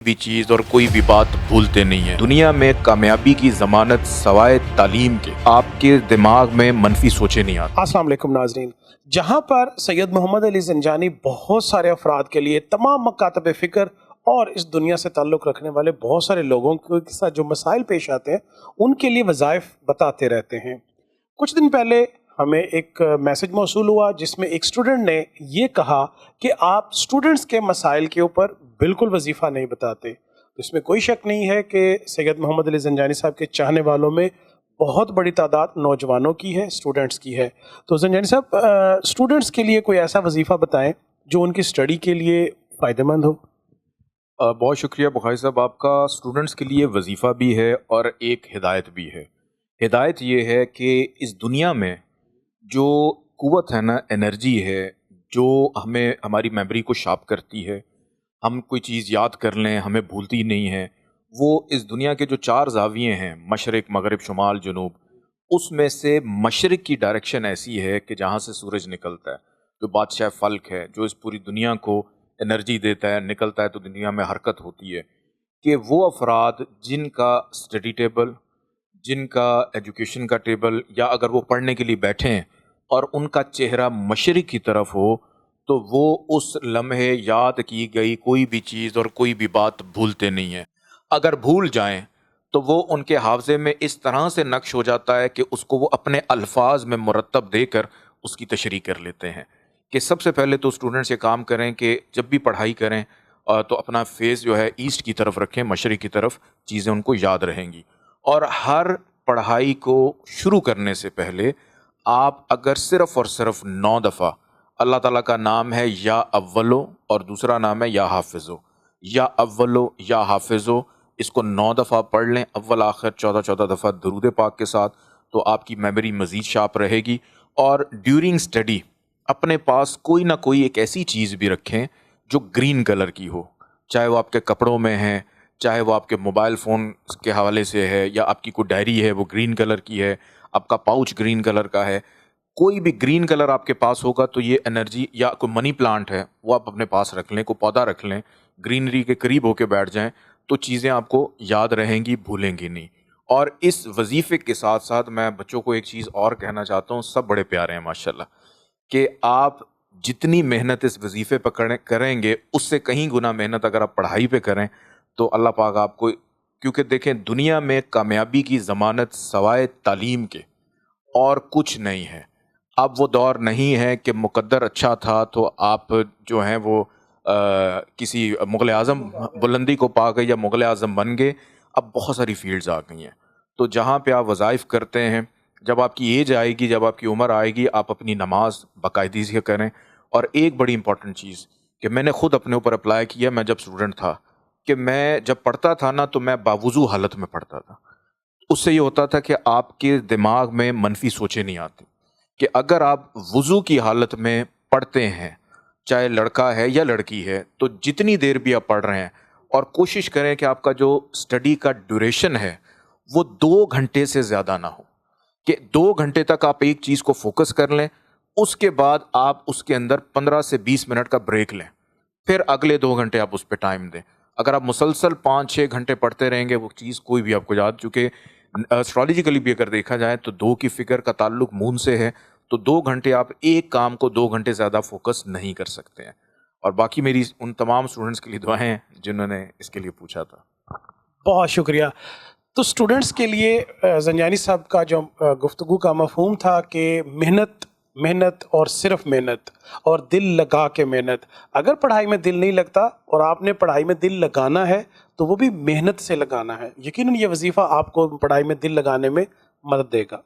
भी चीज और कोई भी बात भूलते नहीं है। दुनिया में कामयाबी की जमानत सवाए तालीम के आपके दिमाग में मनफी सोचे नहीं आती। अस्सलाम वालेकुम नाजरीन, जहाँ पर सैयद मोहम्मद अली ज़ंजानी बहुत सारे अफराद के लिए तमाम मकातब फ़िक्र और इस दुनिया से ताल्लुक़ रखने वाले बहुत सारे लोगों के साथ जो मसाइल पेश आते हैं उनके लिए वज़ाइफ बताते रहते हैं। कुछ दिन पहले हमें एक मैसेज मौसूल हुआ जिसमें एक स्टूडेंट ने ये कहा कि आप स्टूडेंट्स के मसाइल के ऊपर बिल्कुल वजीफ़ा नहीं बताते। तो इसमें कोई शक नहीं है कि सैयद मोहम्मद अली ज़ंजानी साहब के चाहने वालों में बहुत बड़ी तादाद नौजवानों की है, स्टूडेंट्स की है। तो ज़ंजानी साहब, स्टूडेंट्स के लिए कोई ऐसा वजीफ़ा बताएं जो उनकी स्टडी के लिए फ़ायदेमंद हो। बहुत शुक्रिया बुखारी साहब आपका। स्टूडेंट्स के लिए वजीफ़ा भी है और एक हिदायत भी है। हिदायत ये है कि इस दुनिया में जो क़ुव्वत है ना, एनर्जी है जो हमें हमारी मेमोरी को शार्प करती है, हम कोई चीज़ याद कर लें हमें भूलती नहीं है, वो इस दुनिया के जो चार ज़ाविये हैं, मशरिक़, मगरिब, शुमाल, जनूब, उसमें से मशरिक़ की डायरेक्शन ऐसी है कि जहाँ से सूरज निकलता है, जो बादशाह फ़ल्क है, जो इस पूरी दुनिया को एनर्जी देता है, निकलता है तो दुनिया में हरकत होती है, कि वो अफराद जिनका स्टडी टेबल, जिनका एजुकेशन का टेबल, या अगर वो पढ़ने के लिए बैठें और उनका चेहरा मशरिक़ की तरफ हो, तो वो उस लम्हे याद की गई कोई भी चीज़ और कोई भी बात भूलते नहीं हैं। अगर भूल जाएं तो वो उनके हाफ़ज़े में इस तरह से नक्श हो जाता है कि उसको वो अपने अल्फाज में मुरतब देकर उसकी तशरीह कर लेते हैं। कि सबसे पहले तो स्टूडेंट्स ये काम करें कि जब भी पढ़ाई करें तो अपना फेस जो है ईस्ट की तरफ रखें, मशरिक़ की तरफ, चीज़ें उनको याद रहेंगी। और हर पढ़ाई को शुरू करने से पहले आप अगर सिर्फ़ और सिर्फ 9 दफ़ा अल्लाह ताला का नाम है या अव्वलो और दूसरा नाम है या हाफिज़ो, या अव्वलो या हाफिज़ो, इसको 9 दफ़ा पढ़ लें, अव्वल आखिर 14 दफ़ा दुरूद पाक के साथ, तो आपकी मेमोरी मज़ीद शार्प रहेगी। और ड्यूरिंग स्टडी अपने पास कोई ना कोई एक ऐसी चीज़ भी रखें जो ग्रीन कलर की हो, चाहे वो आपके कपड़ों में है, चाहे वो आपके मोबाइल फ़ोन के हवाले से है, या आपकी कोई डायरी है वो ग्रीन कलर की है, आपका पाउच ग्रीन कलर का है, कोई भी ग्रीन कलर आपके पास होगा तो ये एनर्जी, या कोई मनी प्लांट है वो आप अपने पास रख लें, कोई पौधा रख लें, ग्रीनरी के करीब होके बैठ जाएं, तो चीज़ें आपको याद रहेंगी, भूलेंगी नहीं। और इस वजीफ़े के साथ साथ मैं बच्चों को एक चीज़ और कहना चाहता हूँ, सब बड़े प्यारे हैं माशाल्लाह, कि आप जितनी मेहनत इस वजीफ़े पर करेंगे उससे कहीं गुना मेहनत अगर आप पढ़ाई पे करें तो अल्लाह पाक आपको, क्योंकि देखें दुनिया में कामयाबी की ज़मानत सवाए तालीम के और कुछ नहीं है। अब वो दौर नहीं है कि मुक़द्दर अच्छा था तो आप जो हैं वो किसी मुग़ल आज़म बुलंदी को पा गए या मुग़ल आज़म बन गए। अब बहुत सारी फील्ड्स आ गई हैं, तो जहाँ पे आप वज़ाइफ़ करते हैं, जब आपकी एज आएगी, जब आपकी उम्र आएगी, आप अपनी नमाज बाकायदगी से करें। और एक बड़ी इंपॉर्टेंट चीज़ कि मैंने ख़ुद अपने ऊपर अप्लाई किया, मैं जब स्टूडेंट था, कि मैं जब पढ़ता था ना तो मैं बावुज़ू हालत में पढ़ता था। उससे ये होता था कि आपके दिमाग में मनफी सोचें नहीं आती। कि अगर आप वुज़ू की हालत में पढ़ते हैं, चाहे लड़का है या लड़की है, तो जितनी देर भी आप पढ़ रहे हैं, और कोशिश करें कि आपका जो स्टडी का ड्यूरेशन है वो 2 घंटे से ज़्यादा ना हो, कि 2 घंटे तक आप एक चीज़ को फोकस कर लें, उसके बाद आप उसके अंदर 15 से 20 मिनट का ब्रेक लें, फिर अगले 2 घंटे आप उस पर टाइम दें। अगर आप मुसलसल 5-6 घंटे पढ़ते रहेंगे वो चीज़ कोई भी आपको याद, चूँकि एस्ट्रोलॉजिकली भी अगर देखा जाए तो 2 की फ़िक्र का ताल्लुक मून से है, तो 2 घंटे आप एक काम को 2 घंटे ज़्यादा फोकस नहीं कर सकते हैं। और बाकी मेरी उन तमाम स्टूडेंट्स के लिए दुआएं हैं जिन्होंने इसके लिए पूछा था। बहुत शुक्रिया। तो स्टूडेंट्स के लिए ज़ंजानी साहब का जो गुफ्तगू का मफ़हूम था कि मेहनत मेहनत और सिर्फ मेहनत और दिल लगा के मेहनत। अगर पढ़ाई में दिल नहीं लगता और आपने पढ़ाई में दिल लगाना है तो वो भी मेहनत से लगाना है। यकीनन ये वजीफ़ा आपको पढ़ाई में दिल लगाने में मदद देगा।